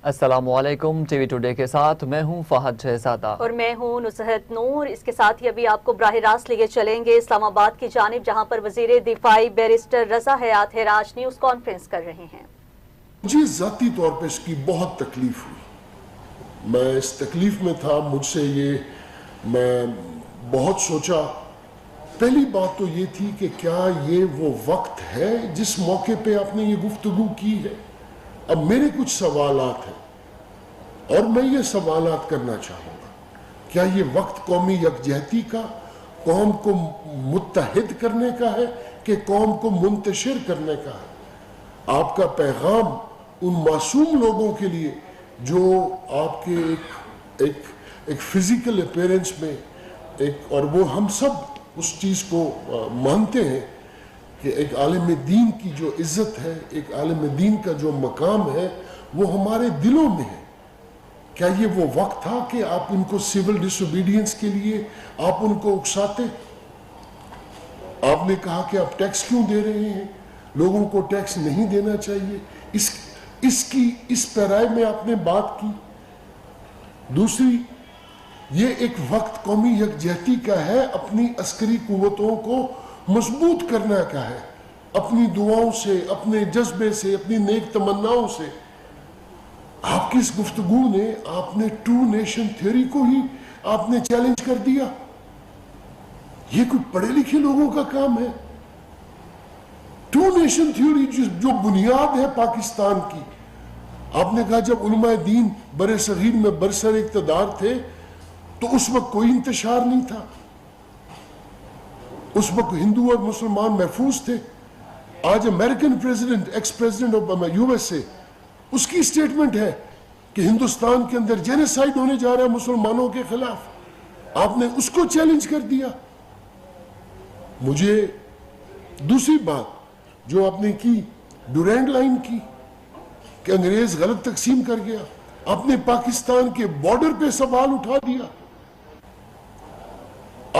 السلام علیکم، T V today کے ساتھ میں ہوں فہد شہزادہ اور میں ہوں نصحت نور۔ اس کے ساتھ ہی ابھی آپ کو براہ راست لیے چلیں گے اسلام آباد کی جانب، جہاں پر وزیر دفاع بیرسٹر رضا حیات ہراج نیوز کانفرنس کر رہے ہیں۔ مجھے ذاتی طور پہ اس کی بہت تکلیف ہوئی، میں اس تکلیف میں تھا، مجھ سے میں بہت سوچا۔ پہلی بات تو یہ تھی کہ کیا یہ وہ وقت ہے جس موقع پہ آپ نے یہ گفتگو کی ہے؟ اب میرے کچھ سوالات ہیں اور میں یہ سوالات کرنا چاہوں گا۔ کیا یہ وقت قومی یکجہتی کا، قوم کو متحد کرنے کا ہے کہ قوم کو منتشر کرنے کا ہے؟ آپ کا پیغام ان معصوم لوگوں کے لیے جو آپ کے ایک فزیکل اپیرنس میں اور وہ ہم سب اس چیز کو مانتے ہیں کہ ایک عالم دین کی جو عزت ہے، ایک عالم دین کا جو مقام ہے، وہ ہمارے دلوں میں ہے۔ کیا یہ وہ وقت تھا کہ آپ ان کو سول ڈس اوبیڈینس کے لیے آپ ان کو اکساتے؟ آپ نے کہا کہ آپ ٹیکس کیوں دے رہے ہیں، لوگوں کو ٹیکس نہیں دینا چاہیے، اس پیرائے میں آپ نے بات کی۔ دوسری، یہ ایک وقت قومی یکجہتی کا ہے، اپنی عسکری قوتوں کو مضبوط کرنا کا ہے، اپنی دعاؤں سے، اپنے جذبے سے، اپنی نیک تمناؤں سے۔ آپ کی اس گفتگو نے، آپ نے ٹو نیشن تھیوری کو ہی آپ نے چیلنج کر دیا۔ یہ کوئی پڑھے لکھے لوگوں کا کام ہے؟ ٹو نیشن تھیوری جو بنیاد ہے پاکستان کی۔ آپ نے کہا جب علماء دین بر صغیر میں برسر اقتدار تھے تو اس وقت کوئی انتشار نہیں تھا، اس وقت ہندو اور مسلمان محفوظ تھے۔ آج American president, ex president of U S A, اس کی سٹیٹمنٹ ہے کہ ہندوستان کے اندر جینیسائیڈ ہونے جا رہا ہے مسلمانوں کے خلاف۔ آپ نے اس کو چیلنج کر دیا۔ مجھے دوسری بات جو آپ نے کی، ڈورینڈ لائن کی، کہ انگریز غلط تقسیم کر گیا، آپ نے پاکستان کے بارڈر پہ سوال اٹھا دیا۔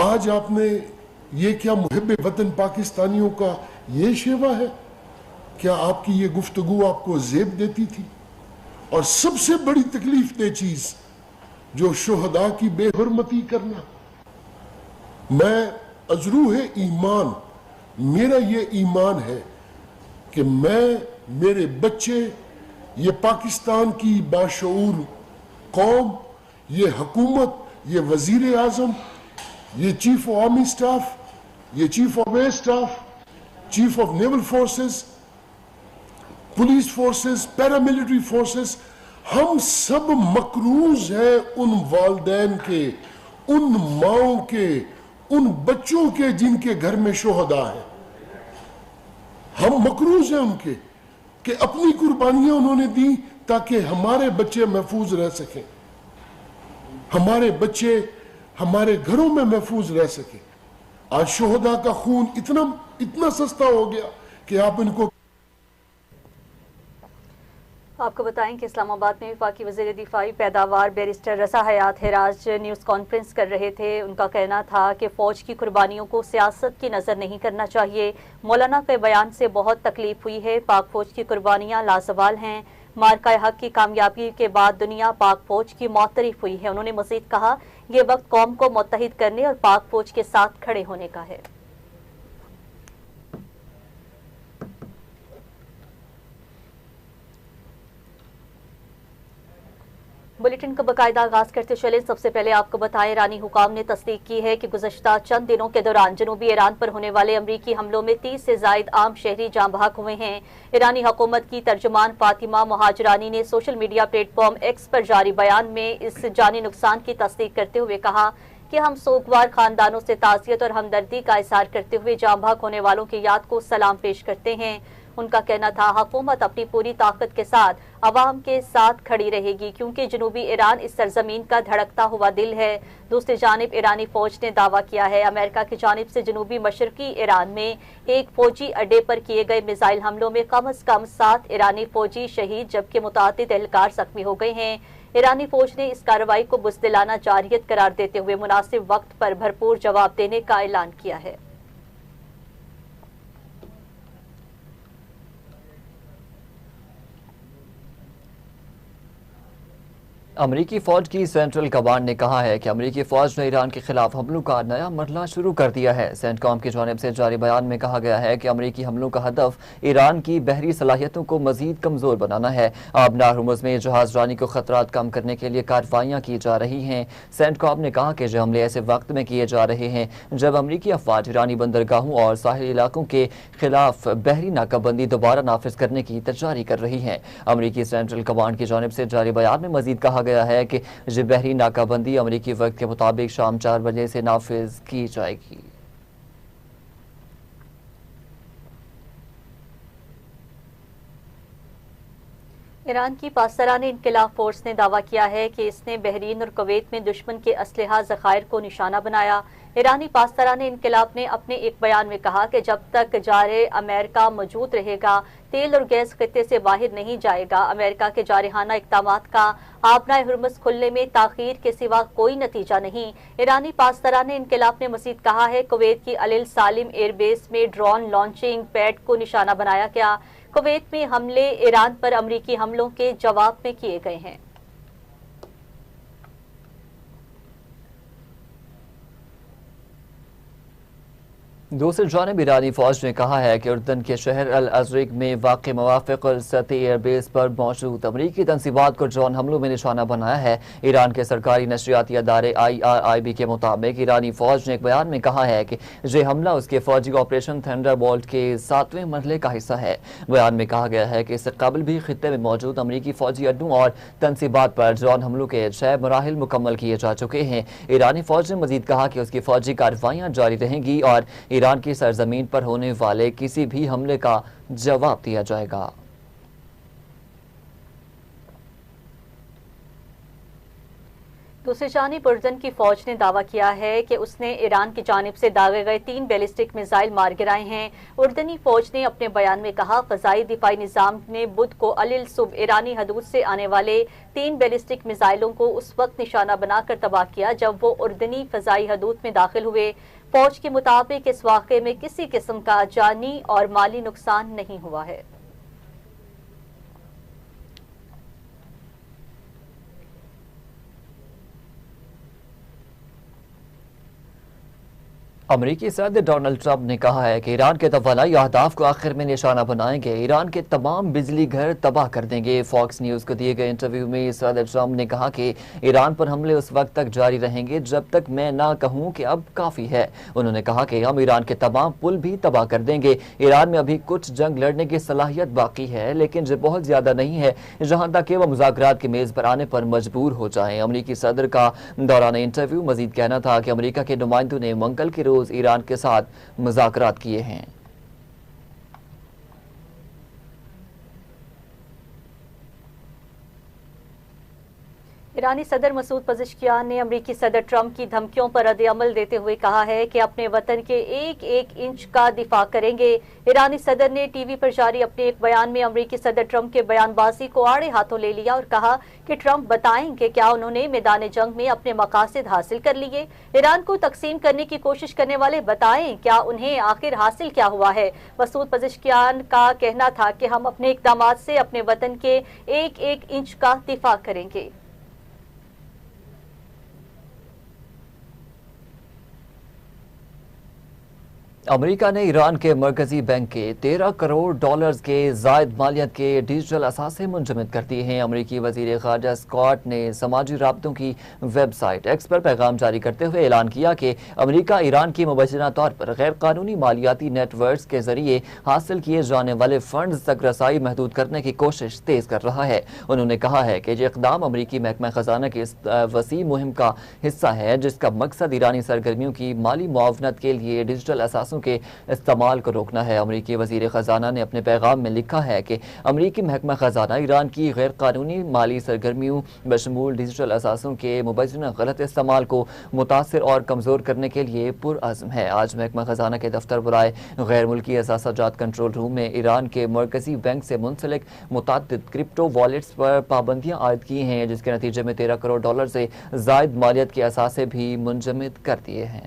آج آپ نے یہ کیا محب وطن پاکستانیوں کا یہ شیوا ہے؟ کیا آپ کی یہ گفتگو آپ کو زیب دیتی تھی؟ اور سب سے بڑی تکلیف دہ چیز جو شہداء کی بے حرمتی کرنا۔ میں از روح ایمان، میرا یہ ایمان ہے کہ میرے بچے، یہ پاکستان کی باشعور قوم، یہ حکومت، یہ وزیر اعظم، یہ چیف آف آرمی سٹاف، یہ chief of air staff, chief of naval forces, police forces, paramilitary forces, ہم سب مقروض ہیں ان والدین کے، ان ماؤں کے، ان بچوں کے جن کے گھر میں شہداء ہیں۔ ہم مقروض ہیں ان کے کہ اپنی قربانیاں انہوں نے دی تاکہ ہمارے بچے محفوظ رہ سکیں، ہمارے بچے ہمارے گھروں میں محفوظ رہ سکیں۔ آج شہداء کا خون اتنا سستا ہو گیا کہ آپ ان کو آپ کو بتائیں کہ اسلام آباد میں وفاقی وزیر دفاعی پیداوار بیرسٹر رضا حیات ہراج نیوز کانفرنس کر رہے تھے۔ ان کا کہنا تھا کہ فوج کی قربانیوں کو سیاست کی نظر نہیں کرنا چاہیے۔ مولانا کے بیان سے بہت تکلیف ہوئی ہے، پاک فوج کی قربانیاں لازوال ہیں۔ مارکہ حق کی کامیابی کے بعد دنیا پاک فوج کی معترف ہوئی ہے۔ انہوں نے مزید کہا یہ وقت قوم کو متحد کرنے اور پاک فوج کے ساتھ کھڑے ہونے کا ہے۔ بلیٹن کا باقاعدہ آغاز کرتے چلے، سب سے پہلے آپ کو بتائیں ایرانی حکام نے تصدیق کی ہے کہ گزشتہ چند دنوں کے دوران جنوبی ایران پر ہونے والے امریکی حملوں میں 30 سے زائد عام شہری جاں بحق ہوئے ہیں۔ ایرانی حکومت کی ترجمان فاطمہ مہاجرانی نے social media platform X پر جاری بیان میں اس جانی نقصان کی تصدیق کرتے ہوئے کہا کہ ہم سوگوار خاندانوں سے تعزیت اور ہمدردی کا اظہار کرتے ہوئے جاں بحق ہونے والوں کی یاد کو سلام پیش کرتے ہیں۔ ان کا کہنا تھا حکومت اپنی پوری طاقت کے ساتھ عوام کے ساتھ کھڑی رہے گی کیونکہ جنوبی ایران اس سرزمین کا دھڑکتا ہوا دل ہے۔ دوسری جانب ایرانی فوج نے دعویٰ کیا ہے امریکہ کی جانب سے جنوبی مشرقی ایران میں ایک فوجی اڈے پر کیے گئے میزائل حملوں میں کم از کم 7 ایرانی فوجی شہید جبکہ متعدد اہلکار زخمی ہو گئے ہیں۔ ایرانی فوج نے اس کارروائی کو بزدلانہ جارحیت قرار دیتے ہوئے مناسب وقت پر بھرپور جواب دینے کا اعلان کیا ہے۔ امریکی فوج کی سینٹرل کمانڈ نے کہا ہے کہ امریکی فوج نے ایران کے خلاف حملوں کا نیا مرحلہ شروع کر دیا ہے۔ سینٹ کام کی جانب سے جاری بیان میں کہا گیا ہے کہ امریکی حملوں کا ہدف ایران کی بحری صلاحیتوں کو مزید کمزور بنانا ہے۔ آبنار ہرمز میں جہاز رانی کو خطرات کم کرنے کے لیے کارروائیاں کی جا رہی ہیں۔ سینٹ کام نے کہا کہ یہ حملے ایسے وقت میں کیے جا رہے ہیں جب امریکی افواج ایرانی بندرگاہوں اور ساحلی علاقوں کے خلاف بحری ناکہ بندی دوبارہ نافذ کرنے کی تیاری کر رہی ہیں۔ امریکی سینٹرل کمانڈ کی جانب سے جاری بیان میں مزید کہا گیا ہے کہ یہ بحری ناکہ بندی امریکی وقت کے مطابق شام 4 بجے سے نافذ کی جائے گی۔ ایران کی پاسداران انقلاب فورس نے دعویٰ کیا ہے کہ اس نے بحرین اور کویت میں دشمن کے اسلحہ ذخائر کو نشانہ بنایا۔ ایرانی پاسداران انقلاب نے اپنے ایک بیان میں کہا کہ جب تک جارح امریکہ موجود رہے گا تیل اور گیس خطے سے باہر نہیں جائے گا۔ امریکہ کے جارحانہ اقدامات کا آبنائے ہرمز کھلنے میں تاخیر کے سوا کوئی نتیجہ نہیں۔ ایرانی پاسداران انقلاب نے مزید کہا ہے کویت کی الل سالم ایئر بیس میں ڈرون لانچنگ پیڈ کو نشانہ بنایا گیا۔ کویت میں حملے ایران پر امریکی حملوں کے جواب میں کیے گئے ہیں۔ دوسری جانب ایرانی فوج نے کہا ہے کہ اردن کے شہر الازرق میں واقع موافق السطح ایئر بیس پر موجود امریکی تنصیبات کو ڈرون حملوں میں نشانہ بنایا ہے۔ ایران کے سرکاری نشریاتی ادارے IRIB کے مطابق ایرانی فوج نے ایک بیان میں کہا ہے کہ یہ حملہ اس کے فوجی آپریشن تھنڈر بولٹ کے 7ویں مرحلے کا حصہ ہے۔ بیان میں کہا گیا ہے کہ اس سے قبل بھی خطے میں موجود امریکی فوجی اڈوں اور تنصیبات پر ڈرون حملوں کے 6 مراحل مکمل کیے جا چکے ہیں۔ ایرانی فوج نے مزید کہا کہ اس کی فوجی کارروائیاں جاری رہیں گی اور ایران کی سرزمین پر ہونے والے کسی بھی حملے کا جواب دیا جائے گا۔ دوسری جانب اردن کی فوج نے دعویٰ کیا ہے کہ اس نے ایران کی جانب سے داغے گئے 3 بیلسٹک میزائل مار گرائے ہیں۔ اردنی فوج نے اپنے بیان میں کہا فضائی دفاعی نظام نے بدھ کو الل صبح ایرانی حدود سے آنے والے 3 بیلسٹک میزائلوں کو اس وقت نشانہ بنا کر تباہ کیا جب وہ اردنی فضائی حدود میں داخل ہوئے۔ فوج کے مطابق اس واقعے میں کسی قسم کا جانی اور مالی نقصان نہیں ہوا ہے۔ امریکی صدر ڈونلڈ ٹرمپ نے کہا ہے کہ ایران کے توانائی اہداف کو آخر میں نشانہ بنائیں گے، ایران کے تمام بجلی گھر تباہ کر دیں گے۔ فاکس نیوز کو دیے گئے انٹرویو میں صدر ٹرمپ نے کہا کہ ایران پر حملے اس وقت تک جاری رہیں گے جب تک میں نہ کہوں کہ اب کافی ہے۔ انہوں نے کہا کہ ہم ایران کے تمام پل بھی تباہ کر دیں گے۔ ایران میں ابھی کچھ جنگ لڑنے کی صلاحیت باقی ہے لیکن یہ بہت زیادہ نہیں ہے جہاں تک کہ وہ مذاکرات کی میز پر آنے پر مجبور ہو جائیں۔ امریکی صدر کا دوران انٹرویو مزید کہنا تھا کہ امریکہ کے نمائندوں نے منگل کے روز ایران کے ساتھ مذاکرات کیے ہیں۔ ایرانی صدر مسعود پزشکیان نے امریکی صدر ٹرمپ کی دھمکیوں پر رد عمل دیتے ہوئے کہا ہے کہ اپنے وطن کے ایک ایک انچ کا دفاع کریں گے۔ ایرانی صدر نے ٹی وی پر جاری اپنے ایک بیان میں امریکی صدر ٹرمپ کے بیان بازی کو آڑے ہاتھوں لے لیا اور کہا کہ ٹرمپ بتائیں کہ کیا انہوں نے میدان جنگ میں اپنے مقاصد حاصل کر لیے۔ ایران کو تقسیم کرنے کی کوشش کرنے والے بتائیں کیا انہیں آخر حاصل کیا ہوا ہے۔ مسعود پزشکیان کا کہنا تھا کہ ہم اپنے اقدامات سے اپنے وطن کے ایک ایک انچ کا دفاع کریں گے۔ امریکہ نے ایران کے مرکزی بینک کے 13 کروڑ ڈالرز کے زائد مالیت کے ڈیجیٹل اثاثے منجمد کر دیے ہیں۔ امریکی وزیر خارجہ اسکاٹ نے سماجی رابطوں کی ویب سائٹ ایکس پر پیغام جاری کرتے ہوئے اعلان کیا کہ امریکہ ایران کی مبینہ طور پر غیر قانونی مالیاتی نیٹ ورکس کے ذریعے حاصل کیے جانے والے فنڈز تک رسائی محدود کرنے کی کوشش تیز کر رہا ہے۔ انہوں نے کہا ہے کہ یہ اقدام امریکی محکمہ خزانہ کی وسیع مہم کا حصہ ہے جس کا مقصد ایرانی سرگرمیوں کی مالی معاونت کے لیے ڈیجیٹل اثاثوں کے استعمال کو روکنا ہے۔ امریکی وزیر خزانہ نے اپنے پیغام میں لکھا ہے کہ امریکی محکمہ خزانہ ایران کی غیر قانونی مالی سرگرمیوں بشمول ڈیجیٹل اثاثوں کے مبینہ غلط استعمال کو متاثر اور کمزور کرنے کے لیے پرعزم ہے۔ آج محکمہ خزانہ کے دفتر برائے غیر ملکی اثاثہ جات کنٹرول روم میں ایران کے مرکزی بینک سے منسلک متعدد کرپٹو والیٹس پر پابندیاں عائد کی ہیں جس کے نتیجے میں 13 کروڑ ڈالر سے زائد مالیت کے اثاثے بھی منجمد کر دیے ہیں۔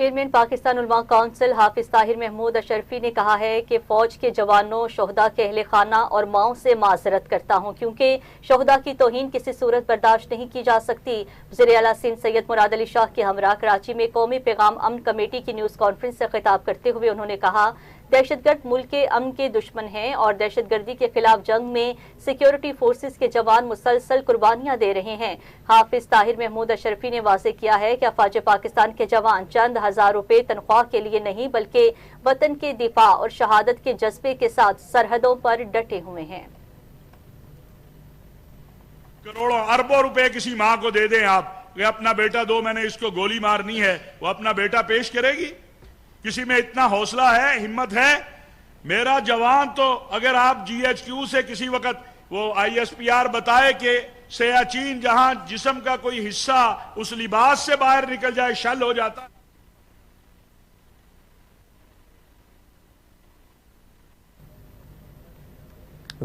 چیئرمین پاکستان علماء کونسل حافظ طاہر محمود اشرفی نے کہا ہے کہ فوج کے جوانوں، شہداء کے اہل خانہ اور ماؤں سے معذرت کرتا ہوں کیونکہ شہداء کی توہین کسی صورت برداشت نہیں کی جا سکتی۔ وزیر اعلیٰ سندھ سید مراد علی شاہ کے ہمراہ کراچی میں قومی پیغام امن کمیٹی کی نیوز کانفرنس سے خطاب کرتے ہوئے انہوں نے کہا، دہشت گرد ملک کے امن کے دشمن ہیں اور دہشت گردی کے خلاف جنگ میں سیکیورٹی فورسز کے جوان مسلسل قربانیاں دے رہے ہیں۔ حافظ طاہر محمود اشرفی نے واضح کیا ہے کہ افواج پاکستان کے جوان چند ہزار روپے تنخواہ کے لیے نہیں بلکہ وطن کے دفاع اور شہادت کے جذبے کے ساتھ سرحدوں پر ڈٹے ہوئے ہیں۔ کروڑوں اربوں روپے کسی ماں کو دے دیں آپ کہ اپنا بیٹا دو، میں نے اس کو گولی مارنی ہے، وہ اپنا بیٹا پیش کرے گی؟ کسی میں اتنا حوصلہ ہے، ہمت ہے؟ میرا جوان تو اگر آپ جی ایچ کیو سے کسی وقت وہ آئی ایس پی آر بتائے کہ سیاچین جہاں جسم کا کوئی حصہ اس لباس سے باہر نکل جائے شل ہو جاتا۔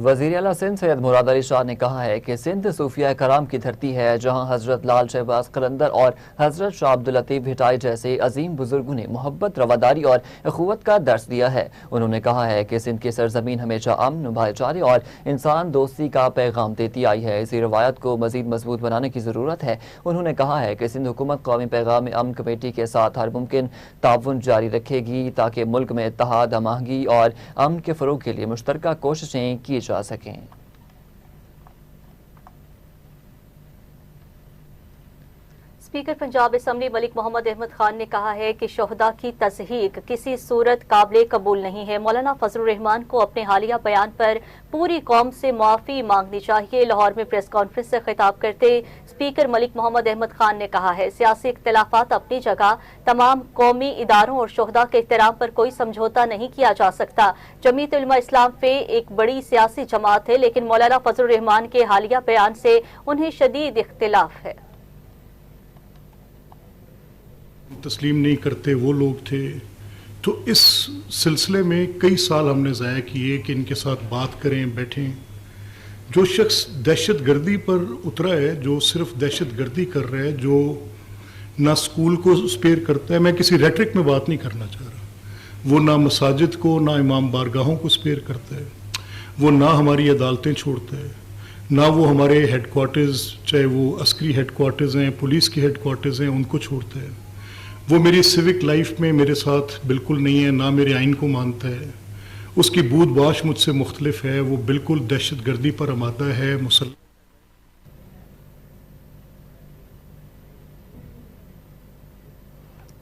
وزیر اعلیٰ سندھ سید مراد علی شاہ نے کہا ہے کہ سندھ صوفیہ کرام کی دھرتی ہے جہاں حضرت لال شہباز قلندر اور حضرت شاہ عبداللطیف بھٹائی جیسے عظیم بزرگوں نے محبت، رواداری اور اخوت کا درس دیا ہے۔ انہوں نے کہا ہے کہ سندھ کی سرزمین ہمیشہ امن، بھائی چارے اور انسان دوستی کا پیغام دیتی آئی ہے۔ اسی روایت کو مزید مضبوط بنانے کی ضرورت ہے۔ انہوں نے کہا ہے کہ سندھ حکومت قومی پیغام امن کمیٹی کے ساتھ ہر ممکن تعاون جاری رکھے گی تاکہ ملک میں اتحاد، ہم آہنگی اور امن کے فروغ کے لیے مشترکہ کوششیں کی جا سکیں۔ اسپیکر پنجاب اسمبلی ملک محمد احمد خان نے کہا ہے کہ شہداء کی تضحیک کسی صورت قابل قبول نہیں ہے۔ مولانا فضل الرحمان کو اپنے حالیہ بیان پر پوری قوم سے معافی مانگنی چاہیے۔ لاہور میں پریس کانفرنس سے خطاب کرتے اسپیکر ملک محمد احمد خان نے کہا ہے، سیاسی اختلافات اپنی جگہ، تمام قومی اداروں اور شہداء کے احترام پر کوئی سمجھوتا نہیں کیا جا سکتا۔ جمعیت علماء اسلام فے ایک بڑی سیاسی جماعت ہے، لیکن مولانا فضل الرحمان کے حالیہ بیان سے انہیں شدید اختلاف ہے۔ تسلیم نہیں کرتے وہ لوگ تھے، تو اس سلسلے میں کئی سال ہم نے ضائع کیے کہ ان کے ساتھ بات کریں، بیٹھیں۔ جو شخص دہشت گردی پر اترا ہے، جو صرف دہشت گردی کر رہا ہے، جو نہ اسکول کو اسپیئر کرتا ہے، میں کسی ریٹرک میں بات نہیں کرنا چاہ رہا، وہ نہ مساجد کو، نہ امام بارگاہوں کو اسپیئر کرتا ہے، وہ نہ ہماری عدالتیں چھوڑتا ہے، نہ وہ ہمارے ہیڈ کوارٹرز، چاہے وہ عسکری ہیڈ کوارٹرز ہیں، پولیس کی ہیڈ کوارٹرز ہیں، ان کو چھوڑتا ہے۔ وہ میری سیوک لائف میں میرے ساتھ بالکل نہیں ہے، نہ میرے آئین کو مانتا ہے، اس کی بود باش مجھ سے مختلف ہے، وہ بالکل دہشت گردی پر آمادہ ہے، مسلح۔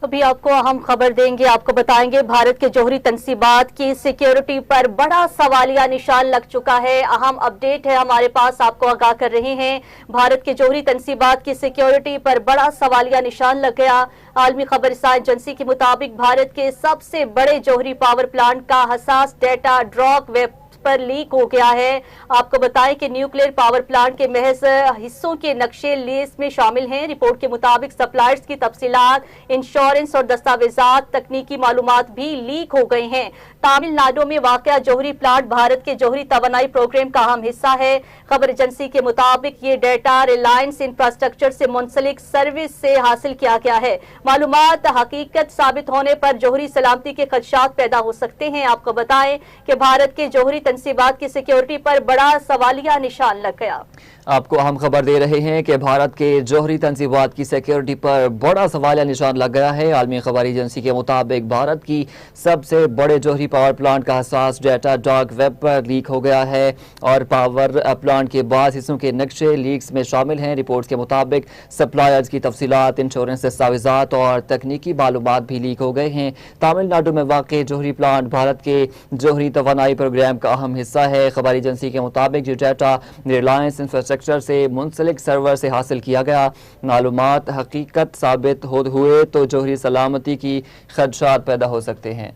ابھی آپ کو اہم خبر دیں گے، آپ کو بتائیں گے بھارت کے جوہری تنصیبات کی سیکیورٹی پر بڑا سوالیہ نشان لگ چکا ہے۔ اہم اپڈیٹ ہے ہمارے پاس، آپ کو آگاہ کر رہے ہیں، بھارت کے جوہری تنصیبات کی سیکیورٹی پر بڑا سوالیہ نشان لگ گیا۔ عالمی خبر رساں ایجنسی کے مطابق بھارت کے سب سے بڑے جوہری پاور پلانٹ کا حساس ڈیٹا ڈارک ویب پر لیک ہو گیا ہے۔ آپ کو بتائیں کہ نیوکلیئر پاور پلانٹ کے محض حصوں کے نقشے لیس میں شامل ہیں۔ رپورٹ کے مطابق سپلائرز کی تفصیلات، انشورنس اور دستاویزات، تکنیکی معلومات بھی لیک ہو گئے ہیں۔ تامل ناڈو میں واقع جوہری پلانٹ بھارت کے جوہری توانائی پروگرام کا اہم حصہ ہے۔ خبر ایجنسی کے مطابق یہ ڈیٹا ریلائنس انفراسٹرکچر سے منسلک سروس سے حاصل کیا گیا ہے۔ معلومات حقیقت ثابت ہونے پر جوہری سلامتی کے خدشات پیدا ہو سکتے ہیں۔ آپ کو بتائیں کہ بھارت کے جوہری تنصیبات کی سیکیورٹی پر بڑا سوالیہ نشان لگ گیا۔ آپ کو اہم خبر دے رہے ہیں کہ بھارت کے جوہری تنصیبات کی سیکیورٹی پر بڑا سوالیہ نشان لگ گیا ہے۔ عالمی خبر ایجنسی کے مطابق بھارت کی سب سے بڑے جوہری پاور پلانٹ کا حساس ڈیٹا ڈارک ویب پر لیک ہو گیا ہے اور پاور پلانٹ کے بعض حصوں کے نقشے لیکس میں شامل ہیں۔ رپورٹس کے مطابق سپلائرز کی تفصیلات، انشورنس دستاویزات اور تکنیکی معلومات بھی لیک ہو گئے ہیں۔ تامل ناڈو میں واقع جوہری پلانٹ بھارت کے جوہری توانائی پروگرام کا اہم حصہ ہے۔ خبر ایجنسی کے مطابق یہ ڈیٹا ریلائنس انفراسٹرکچر سے منسلک سرور سے حاصل کیا گیا۔ معلومات حقیقت ثابت ہوئے تو جوہری سلامتی کی خدشات پیدا ہو سکتے ہیں۔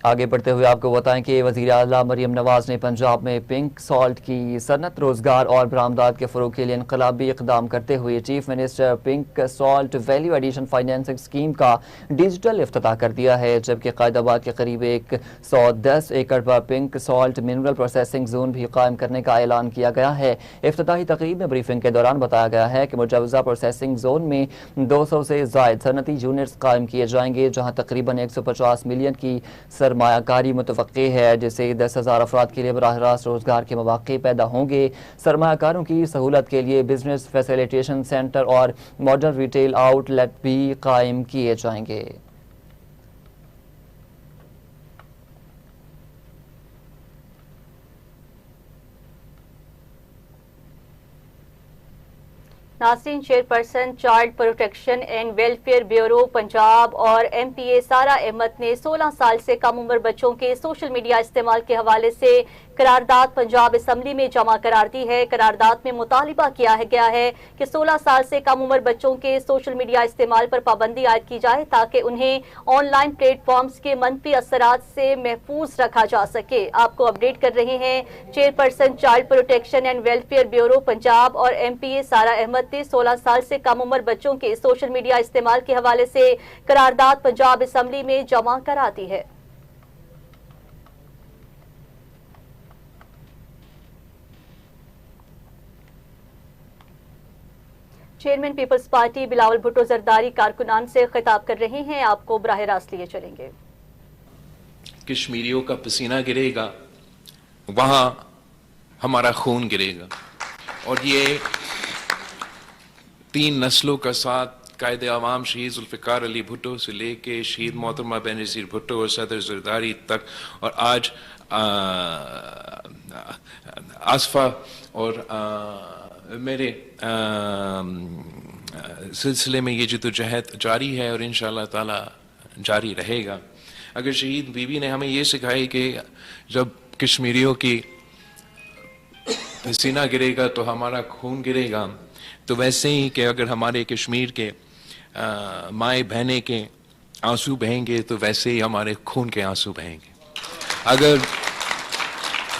آگے بڑھتے ہوئے آپ کو بتائیں کہ وزیر اعلیٰ مریم نواز نے پنجاب میں پنک سالٹ کی صنعت، روزگار اور برآمدات کے فروغ کے لیے انقلابی اقدام کرتے ہوئے chief minister pink salt value addition financing scheme کا ڈیجیٹل افتتاح کر دیا ہے، جبکہ قائد آباد کے قریب 110 ایکڑ پر pink salt mineral processing zone بھی قائم کرنے کا اعلان کیا گیا ہے۔ افتتاحی تقریب میں بریفنگ کے دوران بتایا گیا ہے کہ مجوزہ پروسیسنگ زون میں 200 سے زائد صنعتی یونٹس قائم کیے جائیں گے، جہاں تقریباً 150 ملین کی سرمایہ کاری متوقع ہے، جس سے 10,000 افراد کے لیے براہ راست روزگار کے مواقع پیدا ہوں گے۔ سرمایہ کاروں کی سہولت کے لیے بزنس فیسیلیٹیشن سینٹر اور ماڈل ریٹیل آؤٹ لیٹ بھی قائم کیے جائیں گے۔ ناصرین، chairperson child protection and welfare bureau Punjab اور ایم پی اے سارا احمد نے 16 سال سے کم عمر بچوں کے سوشل میڈیا استعمال کے حوالے سے قرارداد پنجاب اسمبلی میں جمع کرار دی ہے۔ قرارداد میں مطالبہ کیا گیا ہے کہ 16 سال سے کم عمر بچوں کے سوشل میڈیا استعمال پر پابندی عائد کی جائے تاکہ انہیں آن لائن پلیٹ فارمز کے منفی اثرات سے محفوظ رکھا جا سکے۔ آپ کو اپڈیٹ کر رہے ہیں chairperson child protection and welfare bureau Punjab اور ایم پی اے سارا احمد نے 16 سال سے کم عمر بچوں کے سوشل میڈیا استعمال کے حوالے سے قرارداد پنجاب اسمبلی میں جمع کرا دی ہے۔ Chairman Peoples Party Bilawal Bhutto Zardari کارکنان سے خطاب کر رہے ہیں، آپ کو براہ راست لیے چلیں گے۔ کشمیریوں کا پسینہ گرے گا، وہاں ہمارا خون گرے گا، اور یہ 3 نسلوں کا ساتھ قائد عوام شہید ذوالفقار علی بھٹو سے لے کے شہید محترمہ بینظیر بھٹو اور صدر زرداری تک، اور آج آصفہ اور میرے سلسلے میں یہ جدوجہد جاری ہے اور انشاءاللہ تعالی جاری رہے گا۔ اگر شہید بیوی نے ہمیں یہ سکھائی کہ جب کشمیریوں کی پسینہ گرے گا تو ہمارا خون گرے گا، تو ویسے ہی کہ اگر ہمارے کشمیر کے مائیں بہنیں کے آنسو بہیں گے تو ویسے ہی ہمارے خون کے آنسو بہیں گے۔ اگر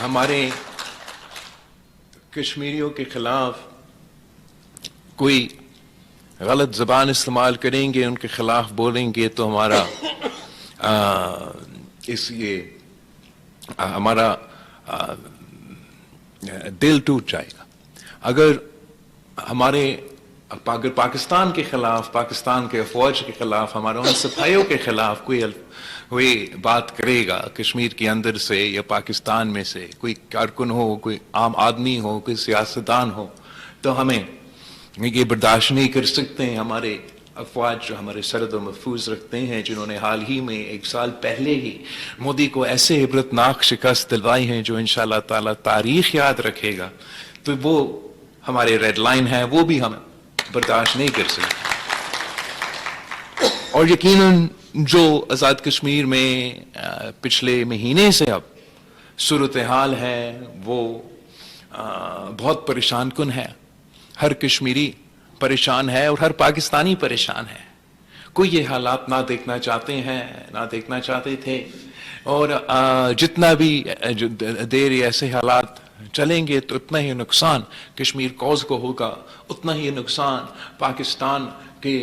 ہمارے کشمیریوں کے خلاف کوئی غلط زبان استعمال کریں گے، ان کے خلاف بولیں گے، تو ہمارا ہمارا دل ٹوٹ جائے گا۔ اگر اگر پاکستان کے خلاف، پاکستان کے فوج کے خلاف، ہمارے ان سپاہیوں کے خلاف کوئی بات کرے گا کشمیر کے اندر سے یا پاکستان میں سے، کوئی کارکن ہو، کوئی عام آدمی ہو، کوئی سیاستدان ہو، تو ہمیں یہ برداشت نہیں کر سکتے ہیں۔ ہمارے افواج جو ہمارے سرحد و محفوظ رکھتے ہیں، جنہوں نے حال ہی میں 1 سال پہلے ہی مودی کو ایسے عبرتناک شکست دلوائی ہیں جو انشاءاللہ تعالی تاریخ یاد رکھے گا، تو وہ ہمارے ریڈ لائن ہے، وہ بھی ہم برداشت نہیں کر سکتے۔ اور یقیناً جو آزاد کشمیر میں پچھلے مہینے سے اب صورتحال ہے وہ بہت پریشان کن ہے۔ ہر کشمیری پریشان ہے اور ہر پاکستانی پریشان ہے۔ کوئی یہ حالات نہ دیکھنا چاہتے تھے، اور جتنا بھی دیر ایسے حالات چلیں گے تو اتنا ہی نقصان کشمیر کوز کو ہوگا، اتنا ہی نقصان پاکستان کے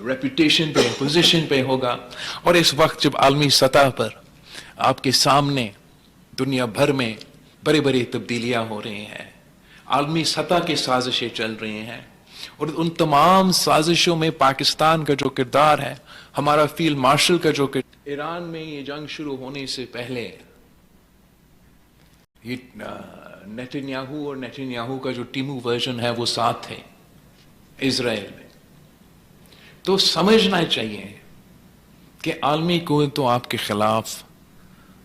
ریپوٹیشن پہ، پوزیشن پہ ہوگا۔ اور اس وقت جب عالمی سطح پر آپ کے سامنے دنیا بھر میں بڑی بڑی تبدیلیاں ہو رہی ہیں، عالمی سطح کی سازشیں چل رہی ہیں، اور ان تمام سازشوں میں پاکستان کا جو کردار ہے، ہمارا فیلڈ مارشل کا جو کردار، ایران میں یہ جنگ شروع ہونے سے پہلے یہ نیتنیاہو اور نیتنیاہو کا جو ٹیمو ورژن ہے وہ ساتھ تھے اسرائیل میں۔ تو سمجھنا چاہیے کہ عالمی قوت تو آپ کے خلاف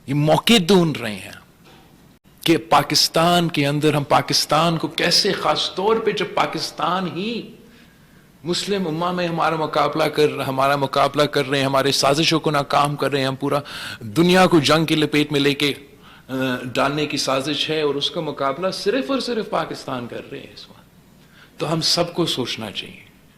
یہ موقع ڈھونڈ رہے ہیں کہ پاکستان کے اندر ہم پاکستان کو کیسے، خاص طور پہ جب پاکستان ہی مسلم امہ میں ہمارا مقابلہ کر رہے ہیں، ہمارے سازشوں کو ناکام کر رہے ہیں، ہم پورا دنیا کو جنگ کی لپیٹ میں لے کے ڈالنے کی سازش ہے، اور اس کا مقابلہ صرف اور صرف پاکستان کر رہے ہیں اس وقت۔ تو ہم سب کو سوچنا چاہیے،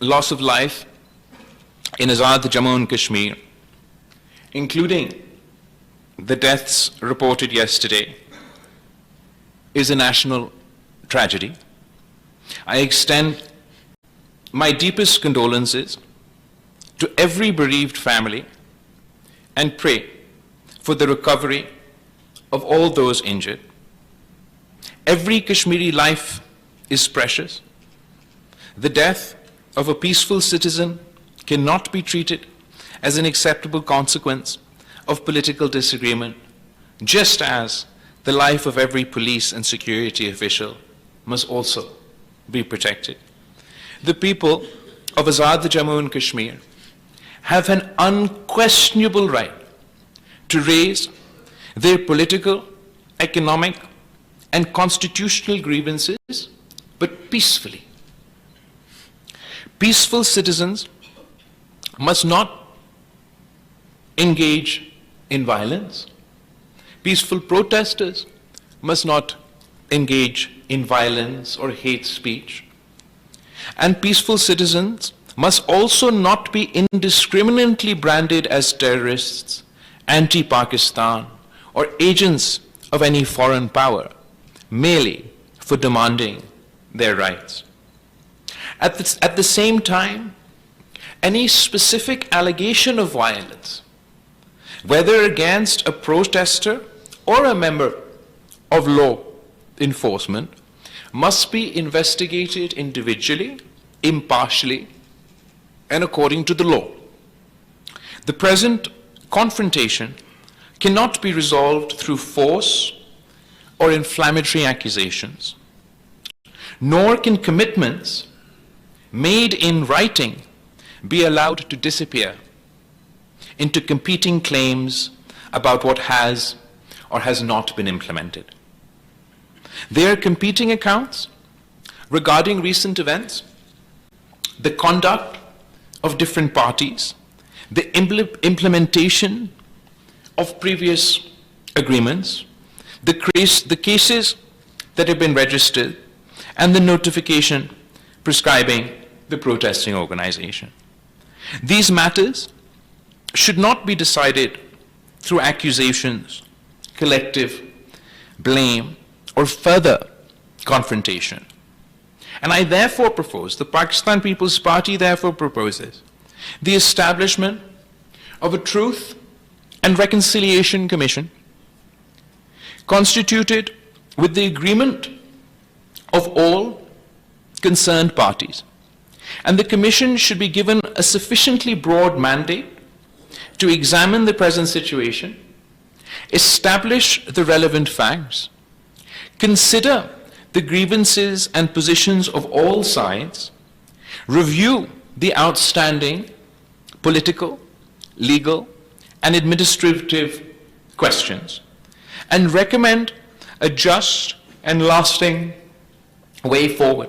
loss of life in Azad Jammu and Kashmir, including the deaths reported yesterday, is a national tragedy. I extend my deepest condolences to every bereaved family and pray for the recovery of all those injured. Every Kashmiri life is precious. The death of a peaceful citizen cannot be treated as an acceptable consequence of political disagreement, just as the life of every police and security official must also be protected. The people of Azad Jammu and Kashmir have an unquestionable right to raise their political, economic, and constitutional grievances, but peacefully. Peaceful citizens must not engage in violence. Peaceful protesters must not engage in violence or hate speech. And peaceful citizens must also not be indiscriminately branded as terrorists, anti-Pakistan, or agents of any foreign power, merely for demanding their rights. At the same time, any specific allegation of violence, whether against a protester or a member of law enforcement, must be investigated individually, impartially, and according to the law. The present confrontation cannot be resolved through force or inflammatory accusations, nor can commitments made in writing be allowed to disappear into competing claims about what has or has not been implemented. There are competing accounts regarding recent events, the conduct of different parties, the implementation of previous agreements, the cases that have been registered, and the notification prescribing the protesting organization. These matters should not be decided through accusations, collective blame, or further confrontation. And I therefore propose, the Pakistan People's Party therefore proposes, the establishment of a Truth and Reconciliation Commission constituted with the agreement of all concerned parties. And the Commission should be given a sufficiently broad mandate to examine the present situation, establish the relevant facts, consider the grievances and positions of all sides, review the outstanding political, legal, and administrative questions, and recommend a just and lasting way forward.